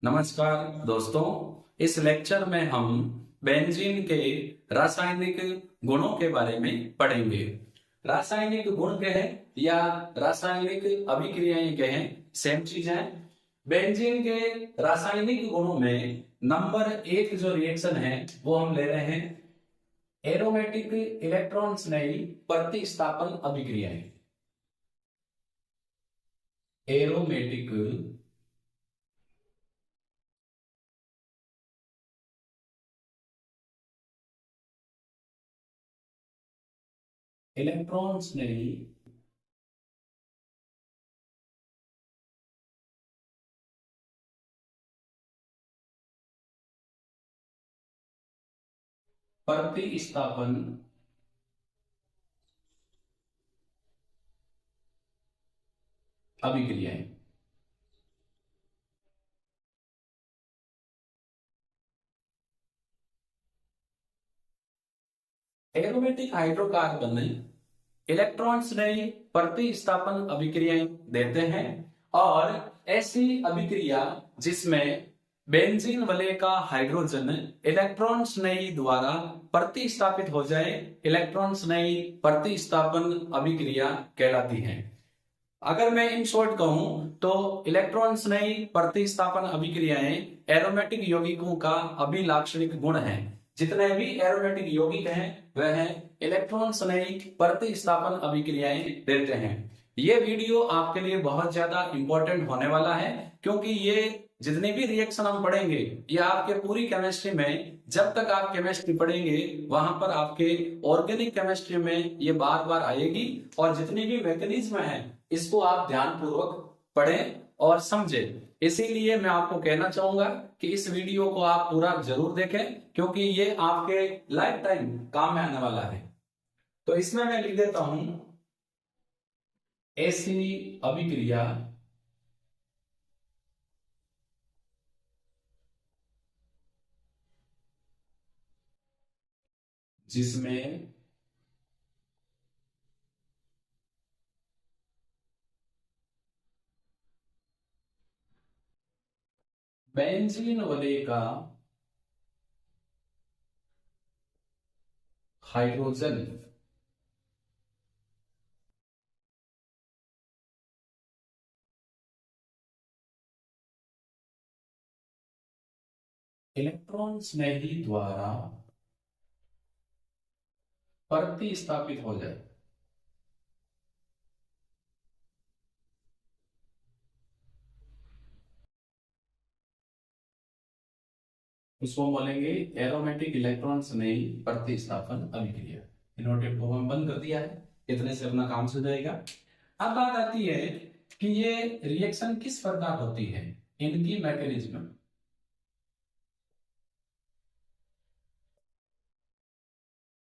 नमस्कार दोस्तों। इस लेक्चर में हम बेंजीन के रासायनिक गुणों के बारे में पढ़ेंगे। रासायनिक गुण कहें या रासायनिक अभिक्रियाएं कहें, सेम चीज है। बेंजीन के रासायनिक गुणों में नंबर एक जो रिएक्शन है वो हम ले रहे हैं एरोमेटिक इलेक्ट्रॉन स्नेही प्रतिस्थापन अभिक्रियाएं। एरोमेटिक इलेक्ट्रॉन स्नेही प्रतिस्थापन अभिक्रियाएं। एरोमेटिक हाइड्रोकार्बन इलेक्ट्रॉन्स नहीं प्रतिस्थापन अभिक्रियाएं देते हैं और ऐसी अभिक्रिया जिसमें बेंजीन वलय का हाइड्रोजन इलेक्ट्रॉन स्नेही द्वारा प्रतिस्थापित हो जाए, इलेक्ट्रॉन स्नेही प्रतिस्थापन अभिक्रिया कहलाती है। अगर मैं इन शॉर्ट कहूं तो इलेक्ट्रॉन स्नेही प्रतिस्थापन अभिक्रियाएं एरोमेटिक यौगिकों का अभिलाक्षणिक गुण है। जितने भी एरोमेटिक यौगिक हैं वह इलेक्ट्रॉन स्नेही प्रतिस्थापन अभिक्रियाएं देते हैं। ये वीडियो आपके लिए बहुत ज्यादा इंपॉर्टेंट होने वाला है, क्योंकि ये जितने भी रिएक्शन हम पढ़ेंगे ये आपके पूरी केमिस्ट्री में, जब तक आप केमिस्ट्री पढ़ेंगे वहां पर आपके ऑर्गेनिक केमिस्ट्री में ये बार बार आएगी। और जितनी भी मैकेनिज्म है इसको आप ध्यान पूर्वक पढ़ें और समझें। इसीलिए मैं आपको कहना चाहूंगा कि इस वीडियो को आप पूरा जरूर देखें, क्योंकि ये आपके लाइफ टाइम काम में आने वाला है। तो इसमें मैं लिख देता हूं ऐसी अभिक्रिया जिसमें बेंजीन वलय का हाइड्रोजन इलेक्ट्रॉन स्नेही द्वारा प्रतिस्थापित हो जाए। उसको बोलेंगे एरोमेटिक इलेक्ट्रॉन स्नेही प्रतिस्थापन अभिक्रिया। इनोटेट को हम बंद कर दिया है, इतने से अपना काम हो जाएगा। अब बात आती है कि ये रिएक्शन किस प्रकार होती है, इनकी मैकेनिज्म।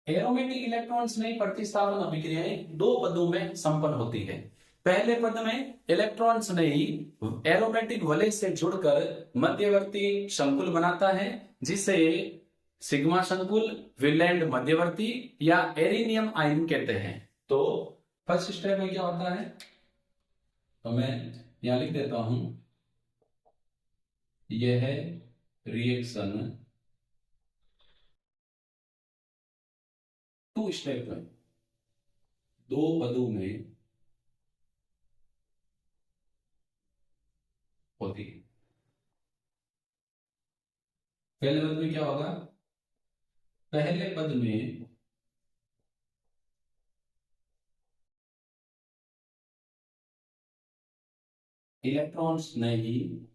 एरोमेटिक इलेक्ट्रॉन्स में प्रतिस्थापन अभिक्रियाएं दो पदों में संपन्न होती है। पहले पद में इलेक्ट्रॉन्स ने ही एरोमेटिक वलय से जुड़कर मध्यवर्ती संकुल बनाता है, जिसे सिग्मा संकुल, विलैंड मध्यवर्ती या एरिनियम आयन कहते हैं। तो फर्स्ट स्टेप में क्या होता है, तो मैं यहां लिख देता हूं, यह है रिएक्शन टू स्टेप में, दो पदों में होती है। पहले पद में क्या होगा, पहले पद में इलेक्ट्रॉन्स नहीं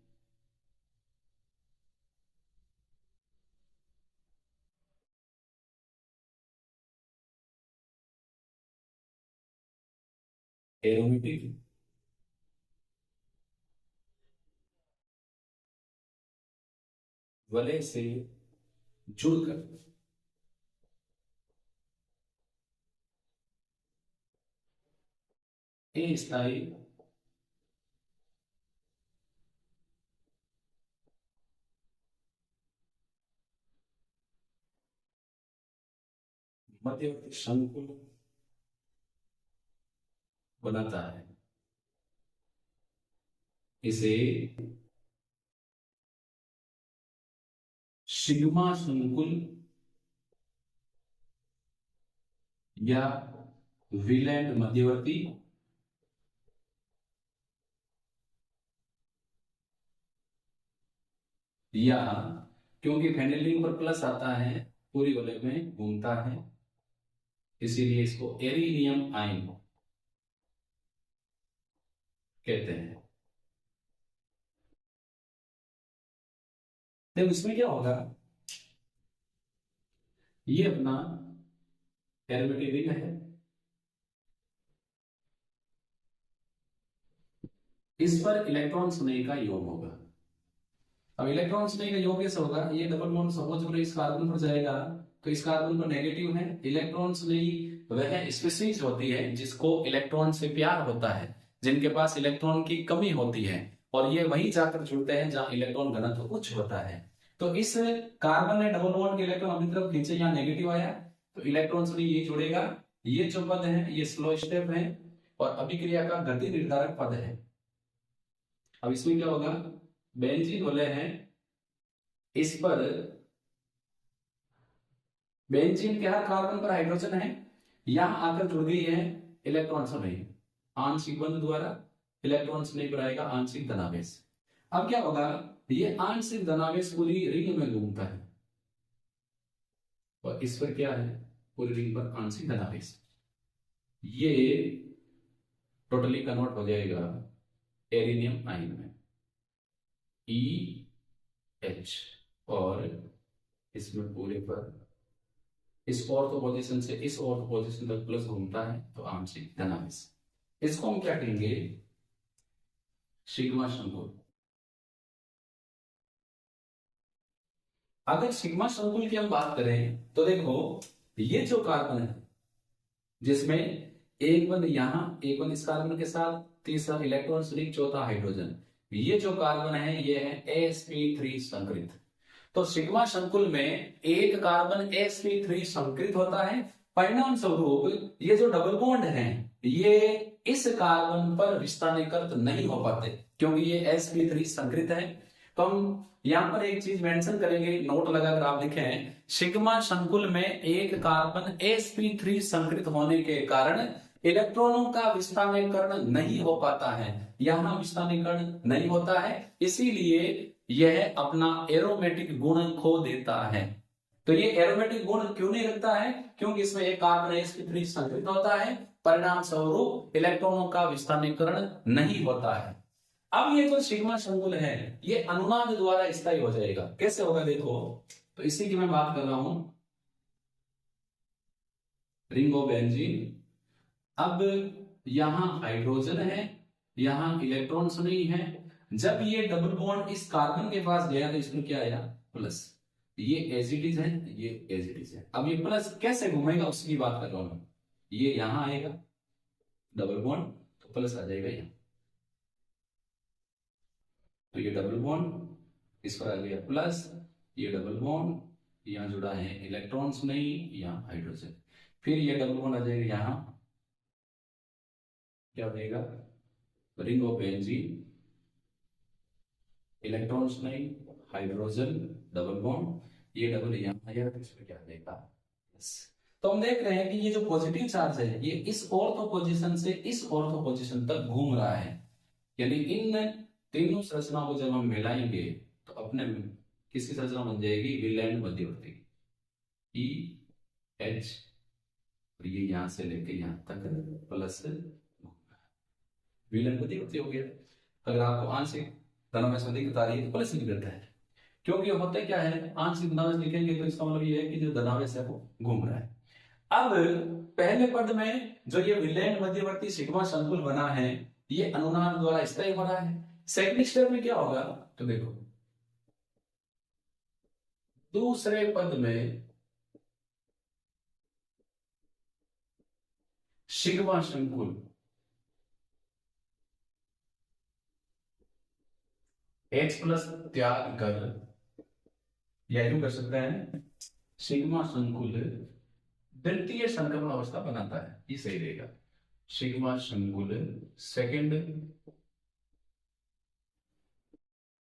एरोमेटिक वलय से जुड़कर अस्थायी मध्यवर्ती संकुल बनाता है। इसे सिग्मा संकुल या विलैंड मध्यवर्ती या क्योंकि फेनिलिन पर प्लस आता है पूरी वलय में घूमता है, इसीलिए इसको एरिनियम आयन कहते हैं। तो इसमें क्या होगा, ये अपना एरोमेटिक रिंग है, इस पर इलेक्ट्रॉन स्नेह का योग होगा। अब इलेक्ट्रॉन स्नेह का योग कैसे होगा, ये डबल बॉन्ड सपोज करो इस कार्बन पर जाएगा तो इस कार्बन पर नेगेटिव है, इलेक्ट्रॉन स्नेह वह स्पीशीज होती है जिसको इलेक्ट्रॉन से प्यार होता है, जिनके पास इलेक्ट्रॉन की कमी होती है, और ये वहीं जाकर जुड़ते हैं जहां इलेक्ट्रॉन घनत्व उच्च होता है। तो इस कार्बन ने डबल बॉन्ड के इलेक्ट्रॉन अपनी तरफ खींचे, यहाँ नेगेटिव आया तो इलेक्ट्रॉन से ये जुड़ेगा। ये जो पद है ये स्लो स्टेप है और अभिक्रिया का गति निर्धारक पद है। अब इसमें क्या होगा, बेंजीन वलय है, इस पर बेंजीन के हर कार्बन पर हाइड्रोजन है, यहां आकर जुड़ गई है इलेक्ट्रॉन स्नेह आंशिक बंध द्वारा, इलेक्ट्रॉन स्नेह पर आएगा आंशिक धनावेश। अब क्या होगा, ये आंशिक धनावेश पूरी रिंग में घूमता है और इस पर क्या है, पूरी रिंग पर आंशिक धनावेश, ये टोटली कन्वर्ट हो जाएगा एरिनियम आयन में EH, और इसमें पूरे पर इस ऑर्थो पोजीशन से इस ऑर्थो पोजीशन तक प्लस घूमता है तो आंशिक धनावेश। इसको हम क्या कहेंगे, सिग्मा संकुल। अगर सिग्मा संकुल की हम बात करें तो देखो, ये जो कार्बन है जिसमें एक बंध यहां, एक बंध इस कार्बन के साथ, तीसरा इलेक्ट्रॉन रिंग, चौथा हाइड्रोजन, ये जो कार्बन है ये है sp3 संकरित। तो सिग्मा संकुल में एक कार्बन sp3 संकरित होता है, परिणाम स्वरूप ये जो डबल बॉन्ड है ये इस कार्बन पर विस्थानीकृत नहीं हो पाते क्योंकि ये sp3 संकरित है। तो हम यहां पर एक चीज मेंशन करेंगे, नोट लगाकर आप लिखें, सिग्मा संकुल में एक कार्बन sp3 संकरित होने के कारण इलेक्ट्रॉनों का विस्थानीकरण नहीं हो पाता है, यहां विस्थानीकरण नहीं होता है, इसीलिए यह अपना एरोमेटिक गुण खो देता है। तो ये एरोमेटिक गुण क्यों नहीं रखता है, क्योंकि इसमें एक कार्बन sp3 संकरित होता है, परिणाम स्वरूप इलेक्ट्रॉनों का विस्थानीकरण नहीं होता है। अब ये जो सिग्मा संकुल है ये अनुनाद द्वारा स्थायी हो जाएगा। कैसे होगा देखो, तो इसी की मैं बात कर रहा हूं, रिंग ऑफ बेंजीन। अब यहां हाइड्रोजन है, यहां इलेक्ट्रॉन्स नहीं है, जब ये डबल बॉन्ड इस कार्बन के पास गया तो इसमें क्या आया, प्लस, ये एज इट इज है, ये एज इट इज है। अब ये प्लस कैसे घूमेगा उसकी बात कर रहा हूं, ये यहां आएगा डबल बॉन्ड तो प्लस आ जाएगा यहां, तो ये डबल बॉन्ड इस पर आ गया प्लस, ये डबल बॉन्ड यहां जुड़ा है इलेक्ट्रॉन्स नहीं, यहां हाइड्रोजन, फिर ये डबल बॉन्ड आ जाएगा यहां, क्या हो जाएगा, रिंग ऑफ बेंजीन, इलेक्ट्रॉन्स नहीं, हाइड्रोजन, डबल बॉन्ड, ये डबल यहां आया तो इसमें क्या देगा, यस। तो हम देख रहे हैं कि ये जो पॉजिटिव चार्ज है ये इस ऑर्थो पोजीशन से इस ऑर्थो पोजीशन तक घूम रहा है, यानी इन तीनों संरचनाओं को जब हम मिलाएंगे तो अपने किसकी संरचना बन जाएगी, विलैंड मध्यवर्ती EH, और ये यहां से लेके यहां तक प्लस विलैंड मध्यवर्ती हो गया। अगर आपको आंशिक धनावेश में दिक्कत आ रही है तो प्लस लिख देता है, क्योंकि होता क्या है, आंशिक धनावेश लिखेंगे तो इसका मतलब ये है कि जो धनावेश है वो घूम रहा है। अब पहले पद में जो ये विलैंड मध्यवर्ती सिग्मा संकुल बना है ये अनुनाद द्वारा स्थायी हो रहा है। सेकंड स्टेप में क्या होगा, तो देखो दूसरे पद में सिग्मा संकुल H प्लस त्याग कर, या यूं कर सकते हैं, सिग्मा संकुल द्वितीय संक्रमण अवस्था बनाता है, ये सही रहेगा, सिग्मा संकुल सेकंड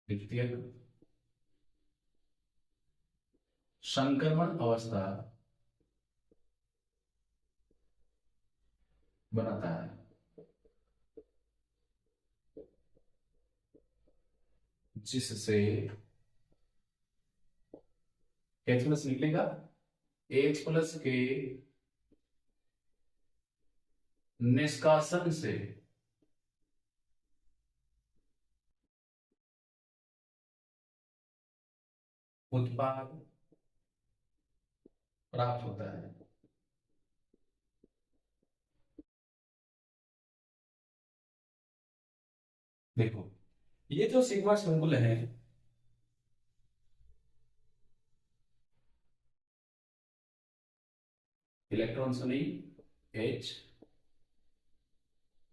द्वितीय संक्रमण अवस्था बनाता है, जिससे H प्लस निकलेगा। H प्लस के निष्कासन से उत्पाद प्राप्त होता है। देखो, ये जो सिग्मा संकुल है, इलेक्ट्रॉन से नहीं, H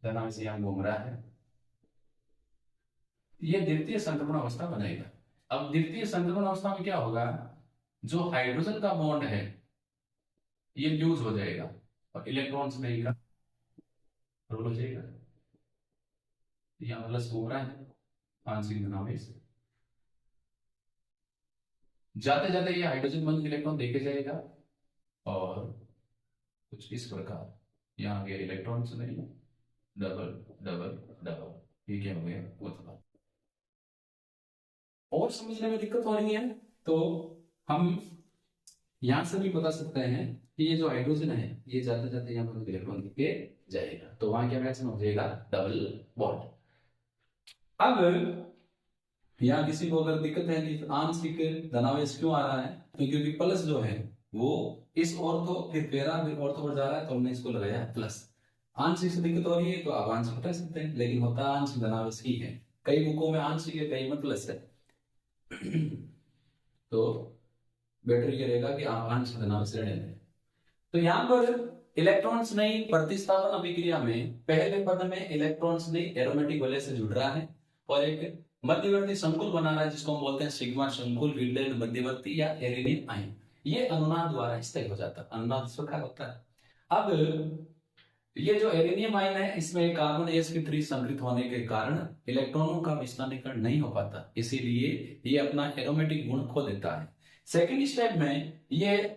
धनावेश यहां घूम रहा है, ये द्वितीय संक्रमण अवस्था बनाएगा। अब द्वितीय संक्रमण अवस्था में क्या होगा, जो हाइड्रोजन का बॉन्ड है ये लूज हो जाएगा और इलेक्ट्रॉन से नहीं का रोल हो जाएगा। यहां प्लस घूम रहा है, आंशिक धनावेश, जाते जाते ये हाइड्रोजन बंद इलेक्ट्रॉन देके जाएगा और कुछ इस प्रकार यहाँ गया इलेक्ट्रॉन से नहीं, डबल डबल डबल, ये क्या हो गया उत्पाद। और समझने में दिक्कत हो रही है तो हम यहां से भी बता सकते हैं कि ये जो हाइड्रोजन है ये जाते जाते यहाँ पर इलेक्ट्रॉन देके जाएगा, तो वहां क्या रिएक्शन हो जाएगा, डबल बॉन्ड। अब यहाँ किसी को अगर दिक्कत है कि आंशिक धनावेश क्यों आ रहा है, तो क्योंकि प्लस जो है वो इस ऑर्थो फिर पैरा फिर ऑर्थो पर जा रहा है, तो हमने इसको लगाया प्लस। आंशिक से दिक्कत हो रही है तो आप आंशिक हटा सकते हैं, लेकिन होता आंशिक धनावेश ही है। कई बुकों में आंशिक है, कई में प्लस है। तो बेटर ये रहेगा कि आप आंशिक धनावेश रहने दें। तो यहाँ पर इलेक्ट्रॉन्स नहीं प्रतिस्थापन अभिक्रिया में पहले पद में इलेक्ट्रॉन्स नहीं एरोमेटिक वलय से जुड़ रहा है और एक मध्यवर्ती संकुल बना रहा है जिसको हम बोलते हैं सिग्मा संकुल, विल्डेन मध्यवर्ती या एरिनियन आयन। ये अनुनाद द्वारा स्थायी हो जाता है, अनुनाद इस प्रकार होता है। अब ये जो एरेनियम आयन है इसमें कार्बन sp3 संकलित होने के कारण इलेक्ट्रॉनों का विस्थानीकरण नहीं हो पाता, इसीलिए ये अपना एरोमेटिक गुण खो देता है। सेकेंड स्टेप में ये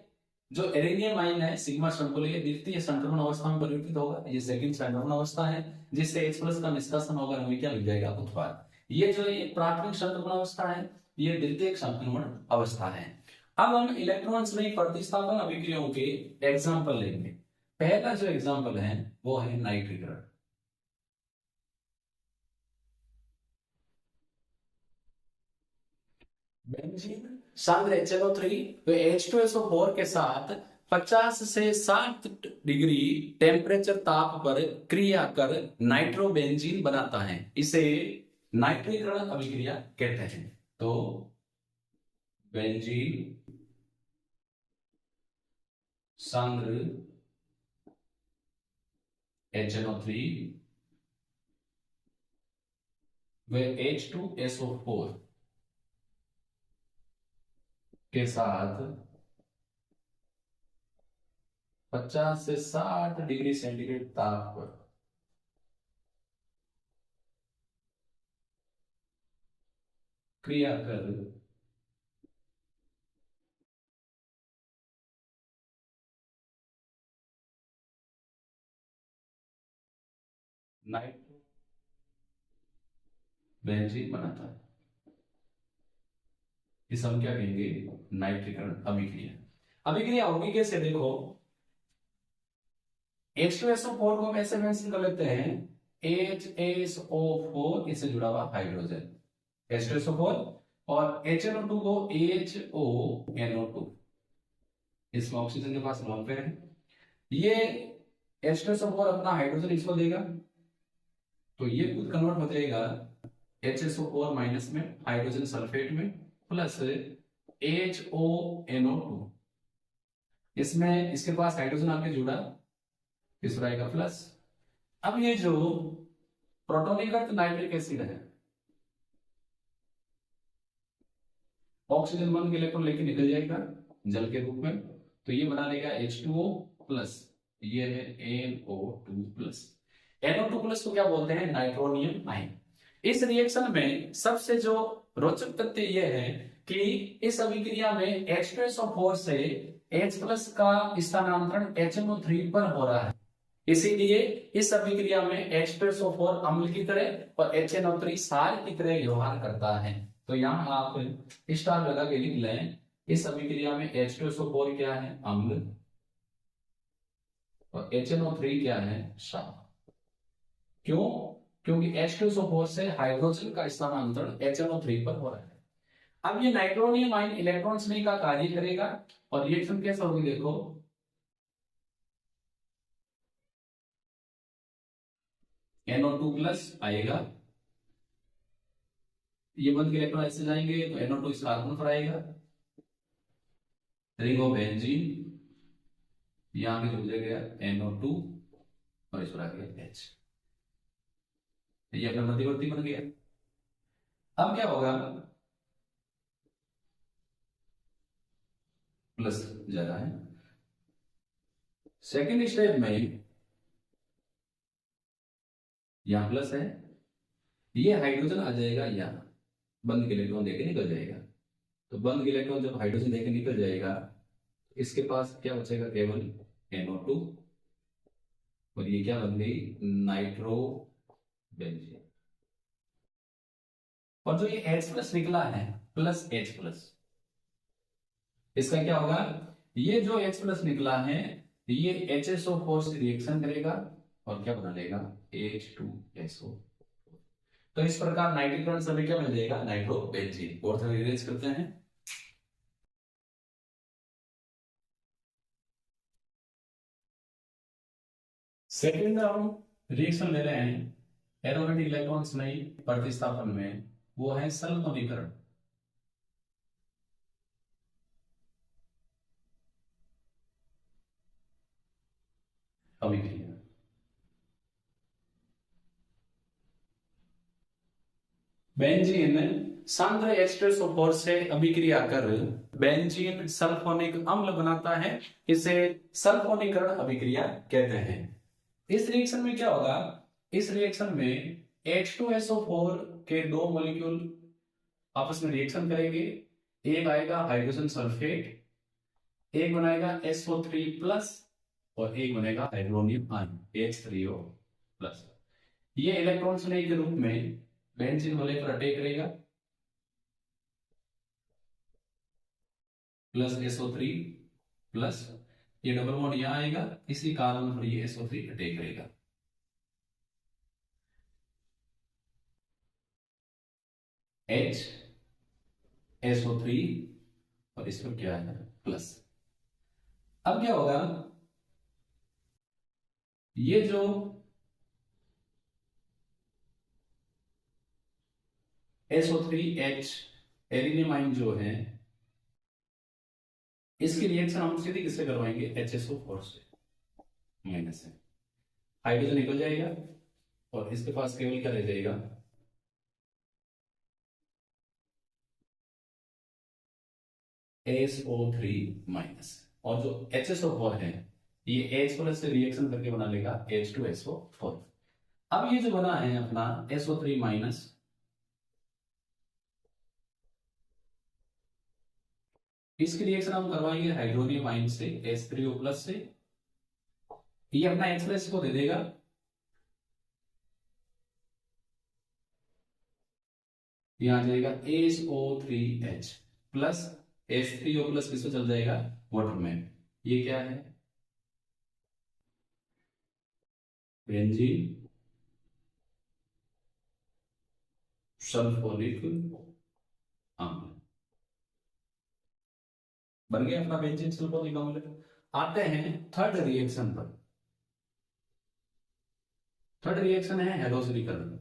जो एरेनियम आयन है सिग्मा संकुल, ये द्वितीय संक्रमण अवस्था में परिवर्तित होगा, ये सेकंड संक्रमण अवस्था है, जिससे H प्लस का निष्कासन होगा, हमें क्या मिल जाएगा, उत्पाद। ये जो ये प्राथमिक संक्रमण अवस्था है ये द्वितीय संक्रमण अवस्था है। अब हम इलेक्ट्रॉन्स में प्रतिस्थापन अभिक्रियाओं के एग्जाम्पल लेंगे। पहला जो एग्जाम्पल है वो है नाइट्रीकरण। बेंजीन सांद्र HNO3 तो H2SO4 के साथ 50 से 60 डिग्री टेम्परेचर ताप पर क्रिया कर नाइट्रोबेंजीन बनाता है, इसे नाइट्रीकरण अभिक्रिया कहते हैं। तो बेंजीन सांद्र HNO3 व H2SO4 के साथ 50 से 60 डिग्री सेंटीग्रेड ताप पर क्रिया कर नाइट्रोबेंजीन बनाता है, इस हम क्या कहेंगे, नाइट्रीकरण अभिक्रिया। अभिक्रिया होगी कैसे, देखो H2SO4 को हम ऐसे मेंशन कर लेते हैं HSO4 इससे जुड़ा हुआ हाइड्रोजन H2SO4 और HNO2 को HONO2, इसमें ऑक्सीजन के पास लोन पे है, ये H2SO4 अपना हाइड्रोजन इसको देगा तो ये खुद कन्वर्ट हो जाएगा HSO4 माइनस में हाइड्रोजन सल्फेट में प्लस HONO2, इसमें इसके पास हाइड्रोजन आके जुड़ा, तीसरा आएगा प्लस। अब ये जो प्रोटोनीकृत नाइट्रिक एसिड है ऑक्सीजन बन के इलेक्ट्रॉन लेके निकल जाएगा जल के रूप में, तो ये बना लेगा H2O प्लस, ये है NO2 प्लस। NO2 प्लस को क्या बोलते हैं, नाइट्रोनियम आयन। इस रिएक्शन में सबसे जो रोचक तथ्य यह है कि इस अभिक्रिया में H2SO4 से H प्लस का स्थानांतरण HNO3 पर हो रहा है, इसीलिए इस अभिक्रिया में H2SO4 अम्ल की तरह और HNO3 क्षार की तरह व्यवहार करता है। तो यहाँ आप स्टार लगा के लिख लें, इस अभिक्रिया में H2SO4 क्या है, अम्ल, और HNO3 क्या है, क्षार। क्यों? क्योंकि H2SO4 से हाइड्रोजन का स्थानांतरण HNO3 पर हो रहा है। अब ये नाइट्रोनियम आयन इलेक्ट्रॉन्स नहीं का कार्य करेगा और रिएक्शन कैसा होगी, देखो NO2 प्लस आएगा, ये बंद के इलेक्ट्रॉन ऐसे जाएंगे तो NO2 इस कार्बन पर आएगा, रिंग ऑफ बेंजीन, यहां पे जुड़ गया NO2 और इस पर आ गया H, ये अपना मध्यवर्ती बन गया। अब क्या होगा, प्लस ज्यादा है, सेकेंड स्टेप में यहां प्लस है, ये हाइड्रोजन आ जाएगा यहां, बंद के इलेक्ट्रॉन देके निकल जाएगा। तो बंद के इलेक्ट्रॉन जब हाइड्रोजन देके निकल जाएगा, इसके पास क्या बचेगा, केवल NO2, और ये क्या बन गई, नाइट्रो बेंजीन। और जो ये H प्लस निकला है, प्लस H प्लस, इसका क्या होगा, ये जो H प्लस निकला है ये HSO4 से रिएक्शन करेगा और क्या बना लेगा, H2SO। तो इस प्रकार नाइट्रीकरण सभी क्या मिल जाएगा, नाइट्रो बेंजीन। और थोड़ा इरेज करते हैं। सेकेंड हम रिएक्शन ले रहे हैं एरोमेटिक इलेक्ट्रॉन्स नहीं प्रतिस्थापन में, वो है सल्फोनीकरण। अभिक्रिया बेंजीन सांद्र H2SO4 से अभिक्रिया कर बेंजीन सल्फोनिक अम्ल बनाता है, इसे सल्फोनीकरण अभिक्रिया कहते हैं। इस रिएक्शन में क्या होगा, इस रिएक्शन में H2SO4 के दो मॉलिक्यूल आपस में रिएक्शन करेंगे, एक आएगा हाइड्रोजन सल्फेट, एक बनाएगा SO3 प्लस और एक बनेगा हाइड्रोनियम आयन H3O प्लस। ये इलेक्ट्रॉन स्नेह के रूप में बेंजीन वाले पर अटैक करेगा, प्लस SO3 प्लस, ये डबल बॉन्ड यहां आएगा, इसी कारण पर ये SO3 अटैक करेगा। H SO3 और इस पर क्या है, प्लस। अब क्या होगा, ये जो SO3H एलिनियम आयन जो है, इसकी रिएक्शन हम सीधे किससे करवाएंगे, HSO4 से, माइनस है, हाइड्रोजन निकल जाएगा और इसके पास केवल क्या रह जाएगा, SO3 माइनस। और जो HSO4 है ये H प्लस से रिएक्शन करके बना लेगा H2SO4। अब ये जो बना है अपना SO3 माइनस, इसकी रिएक्शन हम करवाएंगे हाइड्रोनियम आयन से H3O प्लस से, ये अपना H प्लस को दे देगा, यहां आ जाएगा SO3H प्लस H3O प्लस किसको चल जाएगा, वाटर में। ये क्या है, बेंजीन सल्फोनिक अम्ल बन गया अपना बेंजीन सल्फोनिक अम्ल। आते हैं थर्ड रिएक्शन पर। थर्ड रिएक्शन है हैलोजनीकरण।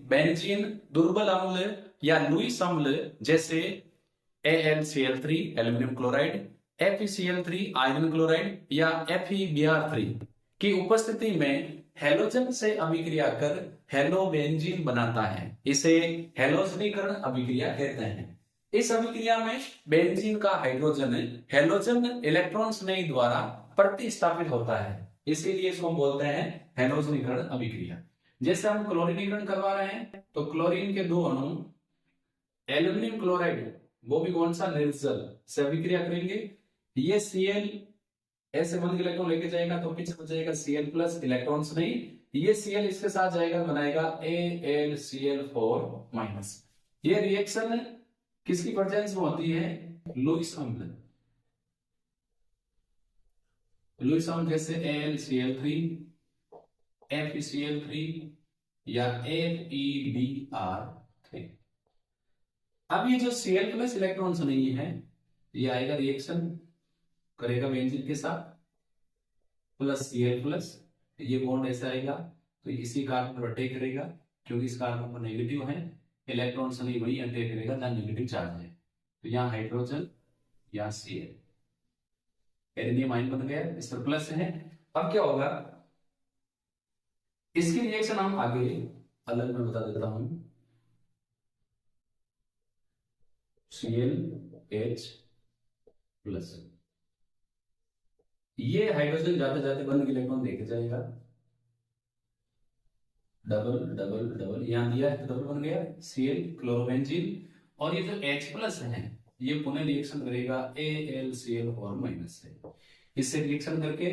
बेंजीन दुर्बल अम्ल या लुईस अम्ल जैसे AlCl3 aluminium chloride, FeCl3 iron chloride या FeBr3 की उपस्थिति में हैलोजन से अभिक्रिया कर हैलोबेंजीन बनाता है, इसे हैलोजनीकरण अभिक्रिया कहते हैं। इस अभिक्रिया में बेंजीन का हाइड्रोजन हैलोजन इलेक्ट्रॉन स्नेह द्वारा प्रतिस्थापित होता है, इसीलिए इसको हम बोलते हैं हैलोजनीकरण अभिक्रिया। जैसे हम क्लोरीनीकरण करवा रहे हैं तो क्लोरीन के दो अणु एल्यूमिनियम क्लोराइड, वो भी कौन सा, निर्जल से अभिक्रिया करेंगे। ये Cl ऐसे बंद इलेक्ट्रॉन लेके जाएगा तो पीछे बचेगा Cl प्लस, इलेक्ट्रॉन्स नहीं, ये Cl इसके साथ जाएगा, बनाएगा AlCl4 माइनस। ये रिएक्शन किसकी प्रेजेंस में होती है, लुईस अम्ल। लुईस अम्ल जैसे AlCl3, FeCl3 या FeBr3। अब ये जो Cl प्लस इलेक्ट्रॉन्स नहीं है, ये आएगा रिएक्शन करेगा बेंजीन के साथ प्लस Cl प्लस, ये बॉन्ड ऐसा आएगा तो इसी कार्बन पर अटैक करेगा, क्योंकि इस कार्बन पर नेगेटिव है, इलेक्ट्रॉन्स नहीं वही अटैक करेगा जहां नेगेटिव चार्ज है। तो यहाँ हाइड्रोजन या Cl, एरिनियम आयन बन गया, इस पर प्लस है। अब क्या होगा, इसकी रिएक्शन हम आगे अलग में बता देता हूं। ClH प्लस, ये हाइड्रोजन जाते जाते बंद इलेक्ट्रॉन देके जाएगा, डबल डबल डबल, यहां दिया है तो डबल बन गया Cl क्लोरोबेंजीन, और ये जो H प्लस है ये पुनः रिएक्शन करेगा AlCl4 माइनस से, इससे रिएक्शन करके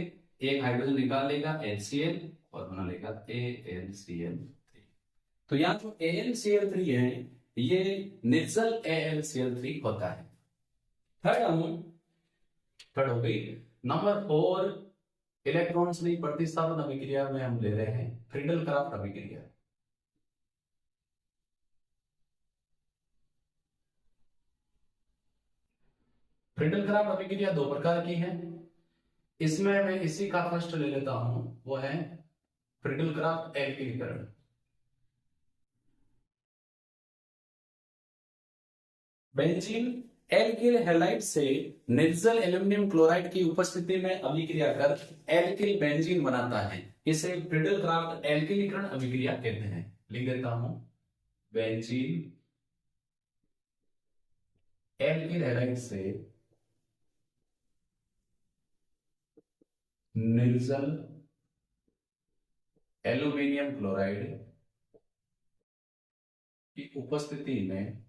एक हाइड्रोजन निकाल लेगा HCl और बना लेगा AlCl3। तो यहाँ जो AlCl3 है ये निर्जल AlCl3 होता है। थर्ड हो गई नंबर 4, इलेक्ट्रॉन्स की प्रतिस्थापन अभिक्रिया में हम ले रहे हैं फ्रीडल क्राफ्ट अभिक्रिया। फ्रीडल क्राफ्ट अभिक्रिया दो प्रकार की है, इसमें मैं इसी का फर्स्ट ले लेता हूं, वो है फ्रीडल क्राफ्ट एल्किलीकरण। बेंजीन एल्किल हैलाइड से निर्जल एल्यूमिनियम क्लोराइड की उपस्थिति में अभिक्रिया कर एल्किल बेंजीन बनाता है, इसे फ्रीडल क्राफ्ट एल्किलीकरण अभिक्रिया कहते हैं। लिख देता हूं, बेंजीन एल्किल हैलाइड से निर्जल एल्यूमिनियम क्लोराइड की उपस्थिति में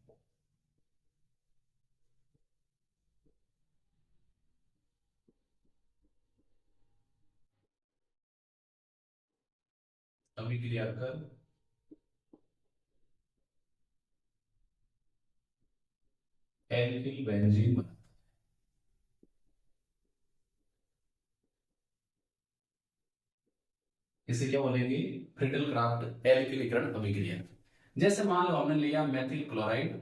अभिक्रिया कर एल्किल बेंजीन बनाता है। इसे क्या बोलेंगे, फ्रीडल क्राफ्ट एल्किलीकरण अभिक्रिया। जैसे मान लो हमने लिया मेथिल क्लोराइड,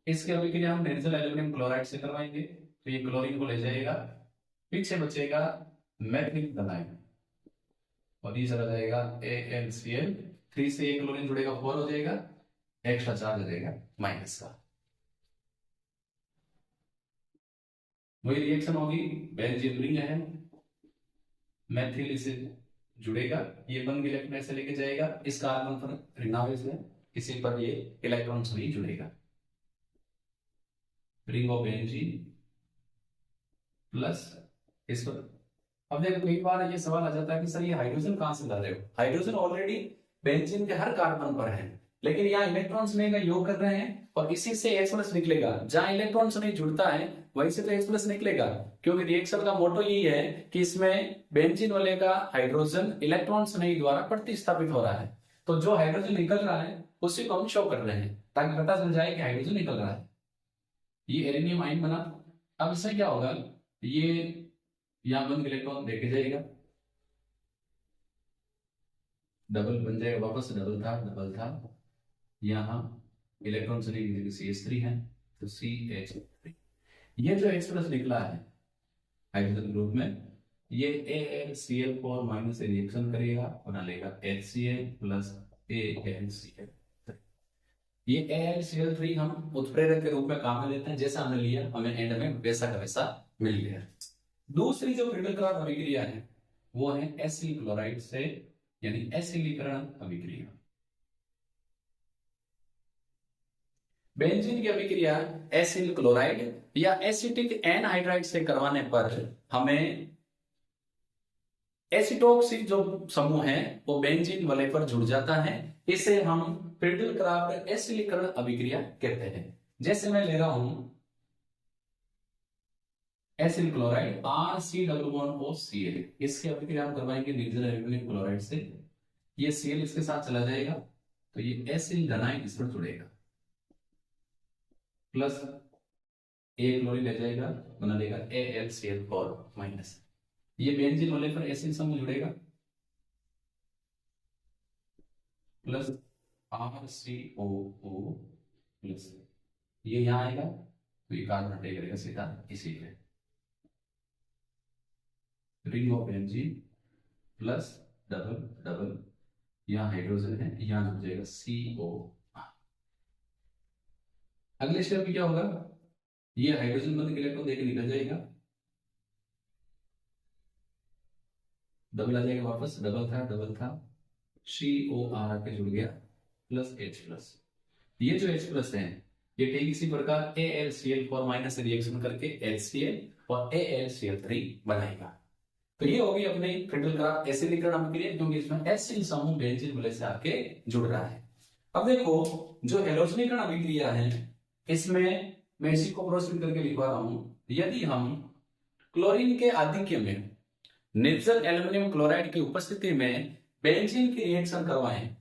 इसकी अभिक्रिया हम निर्जल एल्यूमिनियम क्लोराइड से करवाएंगे, तो ये क्लोरीन को ले जाएगा, पीछे बचेगा मेथिल बनाएंगे और ये चला जाएगा AlCl3 से एक क्लोरीन जुड़ेगा 4 हो जाएगा, एक्स्ट्रा चार्ज हो जाएगा माइनस का, वही रिएक्शन होगी। बेंजीन रिंग है, मेथिल इसे जुड़ेगा, ये बंद इलेक्ट्रॉन ऐसे लेके जाएगा, इस कार्बन पर ऋणावेश है, किसी पर ये इलेक्ट्रॉन नहीं जुड़ेगा, रिंग ऑफ बेंजीन प्लस इस पर। अब देखो कई बार ये सवाल आ जाता है कि सर ये हाइड्रोजन कहां से ला रहे हो, हाइड्रोजन ऑलरेडी बेंजीन के हर कार्बन पर है, लेकिन यहाँ इलेक्ट्रॉन्स का योग कर रहे हैं और इसी से H प्लस निकलेगा, जहां इलेक्ट्रॉन्स नहीं जुड़ता है वहीं से तो H प्लस निकलेगा, क्योंकि रिएक्शन का मोटो यही है कि इसमें बेंजीन वाले का हाइड्रोजन इलेक्ट्रॉन्स नहीं द्वारा प्रतिस्थापित हो रहा है, तो जो हाइड्रोजन निकल रहा है उसी को हम शो कर रहे हैं ताकि पता चल जाए कि हाइड्रोजन निकल रहा है। ये एरिनियम आयन बना। अब इससे क्या होगा, ये यहां बंद इलेक्ट्रॉन देके जाएगा, डबल बन जाएगा, वापस डबल था, यहां इलेक्ट्रॉन चली गई CH3 है तो CH3, ये जो H प्लस निकला है हाइड्रोजन ग्रुप में, ये AlCl4 माइनस से रिएक्शन करेगा, बना लेगा HCl प्लस AlCl3। ये AlCl3 हम उत्प्रेरक के रूप में काम में लेते हैं, जैसा हमने लिया हमें एंड में वैसा का वैसा मिल गया। दूसरी जो फ्रीडल क्राफ्ट अभिक्रिया है वो है एसिल क्लोराइड से, यानी एसिलीकरण अभिक्रिया। बेंजीन की अभिक्रिया एसिल क्लोराइड या एसिटिक एनहाइड्राइड से करवाने पर हमें एसिटोक्सिक जो समूह है वो बेंजीन वलय पर जुड़ जाता है। इसे हम प्रिडल क्राफ्ट एसिलीकरण अभिक्रिया कहते हैं। जैसे मैं ले रहा हूं एसिल क्लोराइड RC+OCl, इसकी अभिक्रिया हम करवाएंगे निर्जल एल्यूमिनियम क्लोराइड से। ये Cl इसके साथ चला जाएगा तो ये एसिल धनायन इस पर जुड़ेगा, प्लस एक क्लोरीन ले जाएगा, बना देगा AlCl4-। ये बेंजीन वलय पर एसिल समूह जुड़ेगा, प्लस RCOO प्लस, ये यहां आएगा तो ये कार्बन हटे करेगा सीधा इसी पे, ring of benzene plus double double, यहाँ हाइड्रोजन है, यहाँ जुड़ जाएगा CO। अगले स्टेप में क्या होगा, ये हाइड्रोजन बंद इलेक्ट्रॉन देके निकल जाएगा, डबल आ जाएगा वापस, डबल था COR आके जुड़ गया प्लस H+। ये जो H+ है ये ठीक इसी प्रकार AlCl4- से रिएक्शन करके HCl और AlCl3 बनाएगा। तो ये होगी अपनी प्रिडल क्राफ्ट एसिलीकरण अभिक्रिया, क्योंकि इसमें एसिल समूह बेंजीन वलय से आके जुड़ रहा है। अब देखो जो हैलोजनीकरण अभिक्रिया है इसमें मैं इसी को प्रोसीड करके लिखवा रहा हूं। यदि हम क्लोरीन के आधिक्य में निर्जल एल्युमिनियम क्लोराइड की उपस्थिति में बेंजीन की रिएक्शन करवाएं,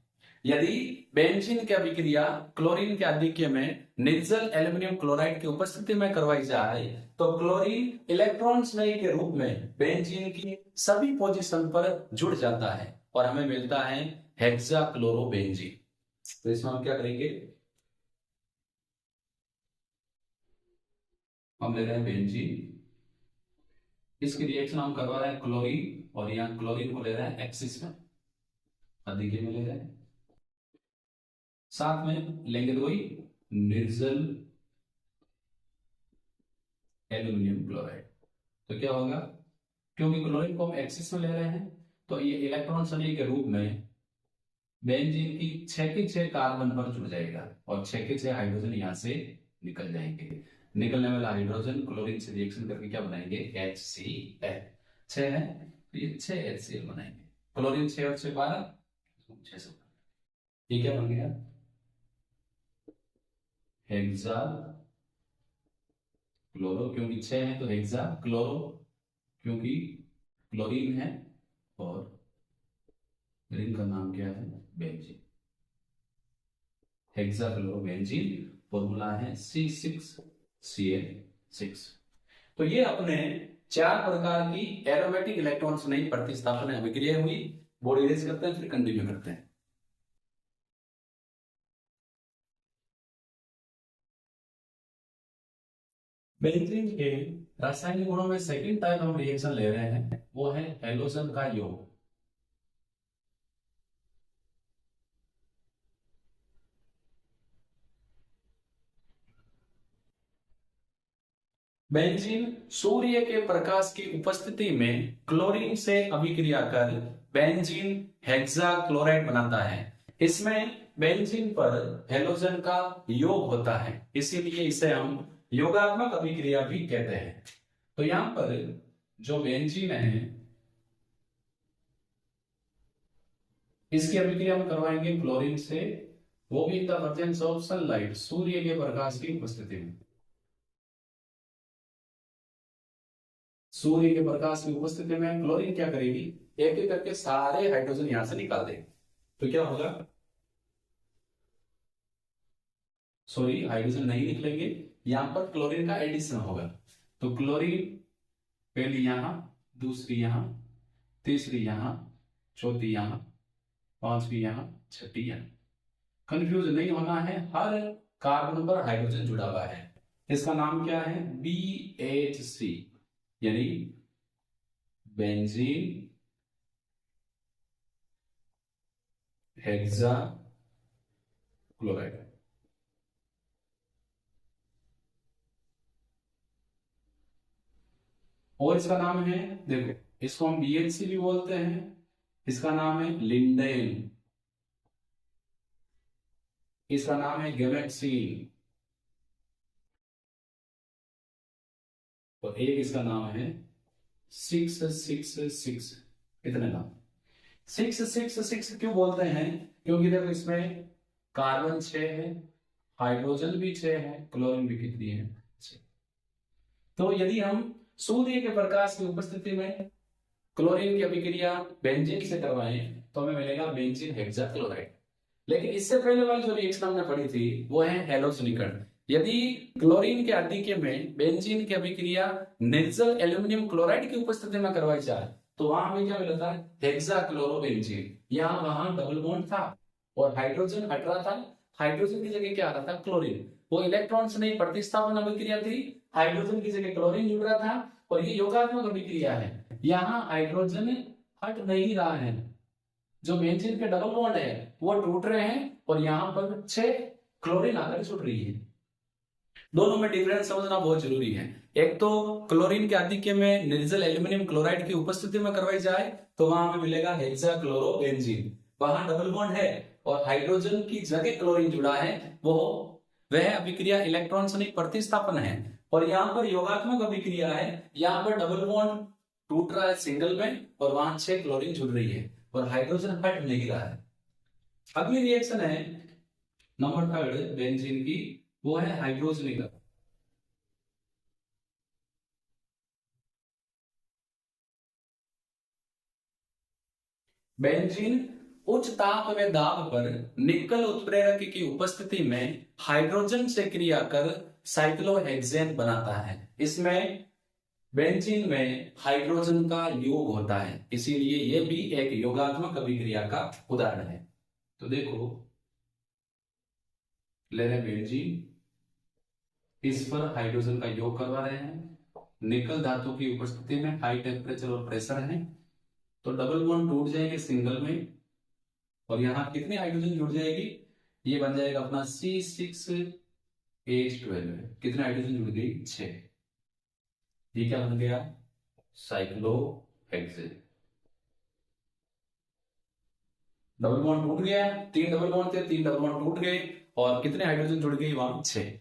यदि बेंजीन की अभिक्रिया क्लोरीन के आधिक्य में निर्जल एल्युमिनियम क्लोराइड की उपस्थिति में करवाई जाए तो क्लोरीन इलेक्ट्रॉन स्नेही के रूप में बेंजीन की सभी पोजीशन पर जुड़ जाता है और हमें मिलता है हेक्साक्लोरोबेंजीन। तो इसमें हम क्या करेंगे, हम ले रहे हैं बेंजीन, इसकी रिएक्शन हम करवा रहे हैं क्लोरीन, और यहाँ क्लोरीन को ले रहे हैं एक्सिस में, आधिक्य में ले रहे हैं, साथ में लेंगे कोई निर्जल एल्युमिनियम क्लोराइड। तो क्या होगा, क्योंकि क्लोरीन को हम एक्सिस में ले रहे हैं तो ये इलेक्ट्रॉन स्नेही के रूप में बेंजीन की 6 के 6 कार्बन पर जुड़ जाएगा और 6 के 6 हाइड्रोजन यहां से निकल जाएंगे। निकलने वाला हाइड्रोजन क्लोरीन से रिएक्शन करके क्या बनाएंगे, HCl। 6 है तो ये 6 HCl बनाएंगे, क्लोरीन 6 और 6 12, 600। ये क्या बन गया, हेक्सा क्लोरो, क्योंकि 6 है तो हेक्सा क्लोरो, क्योंकि क्लोरीन है और रिंग का नाम क्या है, बेंजीन, हेक्सा क्लोरोबेंजीन। फॉर्मूला है C6Cl6। तो ये अपने 4 प्रकार की एरोमेटिक इलेक्ट्रॉन्स नहीं प्रतिस्थापन अभिक्रिया हुई। बॉडी रेस करते हैं फिर कंटिन्यू करते हैं। बेंजीन के रासायनिक गुणों में सेकंड टाइप हम रिएक्शन ले रहे हैं वो है हैलोजन का योग। बेंजीन सूर्य के प्रकाश की उपस्थिति में क्लोरीन से अभिक्रिया कर बेंजीन हेक्साक्लोराइड बनाता है। इसमें बेंजीन पर हैलोजन का योग होता है, इसीलिए इसे हम योगात्मक अभिक्रिया भी कहते हैं। तो यहां पर जो बेंजीन है इसकी अभिक्रिया हम करवाएंगे क्लोरीन से, वो भी in the presence of sunlight, सूर्य के प्रकाश की उपस्थिति में। सूर्य के प्रकाश की उपस्थिति में क्लोरीन क्या करेगी, एक एक करके सारे हाइड्रोजन यहां से निकाल देगी। तो क्या होगा, सॉरी हाइड्रोजन नहीं निकलेंगे, यहां पर क्लोरीन का एडिशन होगा। तो क्लोरीन पहली यहां, दूसरी यहां, तीसरी यहां, चौथी यहां, पांचवी यहां, छठी यहां। कंफ्यूज नहीं होना है, हर कार्बन पर हाइड्रोजन जुड़ा हुआ है। इसका नाम क्या है, BHC, यानी बेंजीन हेक्सा क्लोराइड। और इसका नाम है, देखो इसको हम BHC भी बोलते हैं, इसका नाम है लिंडेन, इसका नाम है गैमेक्सीन, तो एक इसका नाम है 666। इतने नाम। 666 क्यों बोलते हैं? क्योंकि देखो इसमें कार्बन 6 है, हाइड्रोजन भी 6 है, क्लोरीन भी कितनी है? 6। तो यदि हम सूर्य के प्रकाश की उपस्थिति में क्लोरीन की अभिक्रिया बेंजीन से करवाएं तो हमें मिलेगा बेंजीन हेक्साक्लोराइड। लेकिन इससे पहले वाली जो रिएक्शन हमने पढ़ी थी वो है हैलोजनीकरण। यदि क्लोरीन के आधिक्य में बेंजीन की अभिक्रिया निर्जल एल्यूमिनियम क्लोराइड की उपस्थिति में करवाई जाए तो वहां हमें क्या मिला था? हेक्साक्लोरोबेंजीन। यहाँ वहां डबल बॉन्ड था और हाइड्रोजन हट रहा था, हाइड्रोजन की जगह क्या आ रहा था? क्लोरीन। वो इलेक्ट्रॉन से नहीं प्रतिस्थापन अभिक्रिया थी, हाइड्रोजन की जगह क्लोरीन जुड़ रहा था और ये योगात्मक अभिक्रिया है। यहाँ हाइड्रोजन हट नहीं रहा है, जो बेंजीन के डबल बॉन्ड है वो टूट रहे हैं और यहाँ पर 6 क्लोरीन आकर जुड़ रही है। दोनों में डिफरेंस समझना बहुत जरूरी है। एक तो क्लोरीन के आधिक्य में निर्जल एल्यूमिनियम क्लोराइड की उपस्थिति में करवाई जाए तो वहां हमें मिलेगा हेक्साक्लोरोबेंजीन, वहां डबल बॉन्ड है और हाइड्रोजन की जगह क्लोरीन जुड़ा है, वो वह अभिक्रिया इलेक्ट्रॉन से नहीं प्रतिस्थापन है। और यहाँ पर योगात्मक अभिक्रिया है, यहाँ पर डबल बॉन्ड टूट रहा है सिंगल में और वहां 6 क्लोरीन जुड़ रही है और हाइड्रोजन हट नहीं रहा है। अगली रिएक्शन है नंबर 3 बेंजीन की, वो है हाइड्रोजनीकरण। बेंजीन उच्च ताप व दाब पर निकल उत्प्रेरक की उपस्थिति में हाइड्रोजन से क्रिया कर साइक्लोहेक्सेन बनाता है। इसमें बेंजीन में हाइड्रोजन का योग होता है, इसीलिए यह भी एक योगात्मक अभिक्रिया का उदाहरण है। तो देखो, ले रहे बेंजीन, इस पर हाइड्रोजन का योग करवा रहे हैं, निकल धातु की उपस्थिति में हाई टेम्परेचर और प्रेशर है, तो डबल बॉन्ड टूट जाएंगे सिंगल में और यहां कितनी हाइड्रोजन जुड़ जाएगी? ये बन जाएगा अपना C6H12। कितने हाइड्रोजन जुड़ गई? 6। ये क्या बन गया? साइक्लोहेक्सेन। डबल बॉन्ड टूट गया, 3 डबल बॉन्ड थे, 3 डबल बॉन्ड टूट गए और कितने हाइड्रोजन जुड़ गई? वहां 6।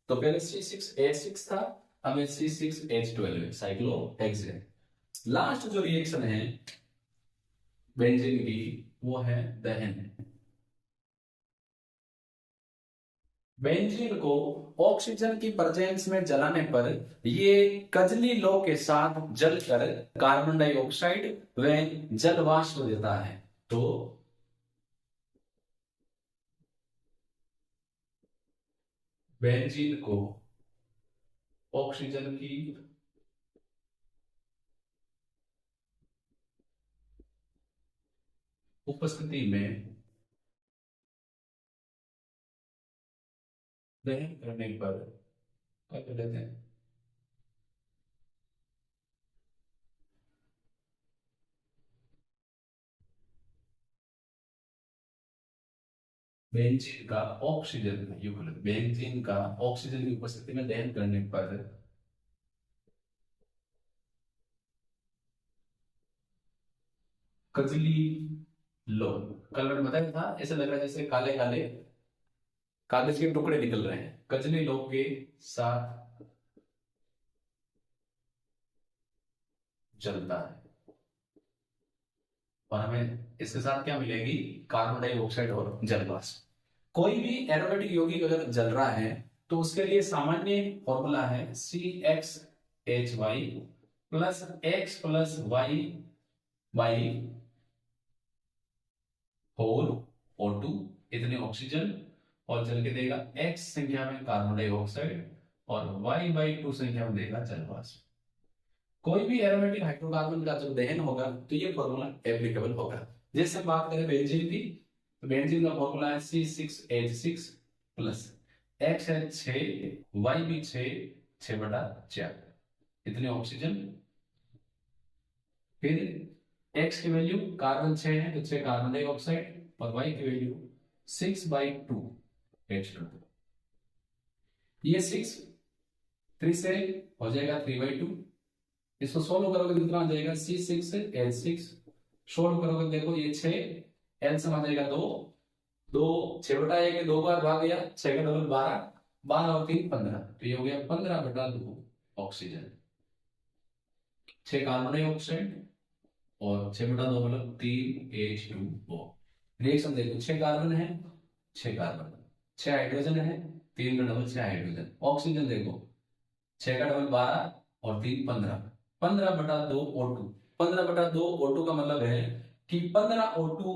तो पहले C6H6 था, अब C6H12 साइक्लोहेक्सेन। लास्ट जो रिएक्शन है बेंजीन की वो है दहन। बेंजीन को ऑक्सीजन की प्रेजेंस में जलाने पर ये कजली लौ के साथ जलकर कार्बन डाइऑक्साइड व जल वाष्प देता है। तो बेंजीन को ऑक्सीजन की उपस्थिति में दहन करने पर क्या कर लेते हैं? बेंजीन का ऑक्सीजन युगल, बेंजीन का ऑक्सीजन की उपस्थिति में दहन करने पर कजली लो, कलर बताया था, ऐसे लग रहा है जैसे काले काले कागज के टुकड़े निकल रहे हैं। कजली लो के साथ जलता है और हमें इसके साथ क्या मिलेगी? कार्बन डाइऑक्साइड और जल वाष्प। कोई भी एरोमेटिक यौगिक अगर जल रहा है तो उसके लिए सामान्य फॉर्मूला है CXHY plus X plus Y whole O2 इतने ऑक्सीजन और जल के देगा X संख्या में कार्बन डाइऑक्साइड और Y/2 संख्या में देगा जल वाष्प। कोई भी एरोमेटिक हाइड्रोकार्बन का जब दहन होगा तो ये फॉर्मूला एप्लीकेबल होगा। जैसे हम बात करें बेंजीन की, तो बेंजीन का फॉर्मूला है C6H6 प्लस X है 6, Y भी 6/4 इतने ऑक्सीजन। फिर X की वैल्यू कार्बन 6 है तो 6 कार्बन डाइऑक्साइड और Y की वैल्यू 6/2 H2। ये 6 3 से हो जाएगा 3/2। इसको सोल्व करोगे कितना आ जाएगा? C6H6 सोल्व करोगे, देखो ये 6 एलसीएम आ जाएगा 2, 2 6/1 2 बार भाग गया, 6 का डबल 12, 12 और 3 15, तो ये हो गया 15/2 ऑक्सीजन। 6 कार्बन डाइऑक्साइड और 6/2 मतलब 3H2O। रिएक्शन देखो, 6 कार्बन है, 6 कार्बन, 6 हाइड्रोजन है, 3 का डबल 6 हाइड्रोजन। ऑक्सीजन देखो, 6 का डबल 12 और 3 15, 15/2 O2। 15/2 O2 का मतलब है कि 15 O2,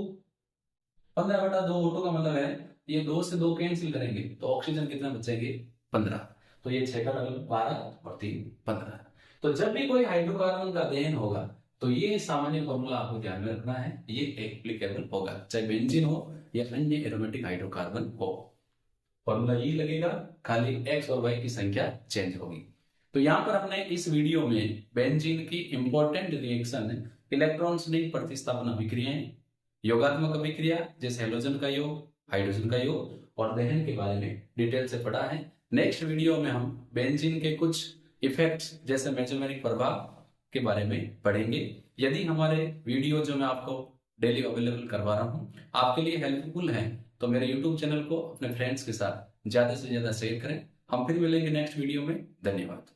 15/2 O2 का मतलब है ये 2 से 2 कैंसिल करेंगे तो ऑक्सीजन कितना बचेंगे, 15। तो ये 6 का डबल 12 और 3 15। तो जब भी कोई हाइड्रोकार्बन का दहन होगा तो ये सामान्य फॉर्मूला आपको ध्यान में रखना है, ये एप्लीकेबल होगा चाहे बेंजीन हो या अन्य एरोमेटिक हाइड्रोकार्बन हो। फॉर्मूला यही लगेगा, खाली एक्स और वाई की संख्या चेंज होगी। तो यहाँ पर हमने इस वीडियो में बेंजीन की इंपॉर्टेंट रिएक्शन, इलेक्ट्रॉन्स नहीं प्रतिस्थापन अभिक्रियाएं, योगात्मक अभिक्रिया जैसे हेलोजन का योग, हाइड्रोजन का योग और दहन के बारे में डिटेल से पढ़ा है। नेक्स्ट वीडियो में हम बेंजीन के कुछ इफेक्ट्स जैसे मेसोमेरिक प्रभाव के बारे में पढ़ेंगे। यदि हमारे वीडियो जो मैं आपको डेली अवेलेबल करवा रहा हूँ आपके लिए हेल्पफुल है तो मेरे यूट्यूब चैनल को अपने फ्रेंड्स के साथ ज्यादा से ज्यादा शेयर करें। हम फिर मिलेंगे नेक्स्ट वीडियो में। धन्यवाद।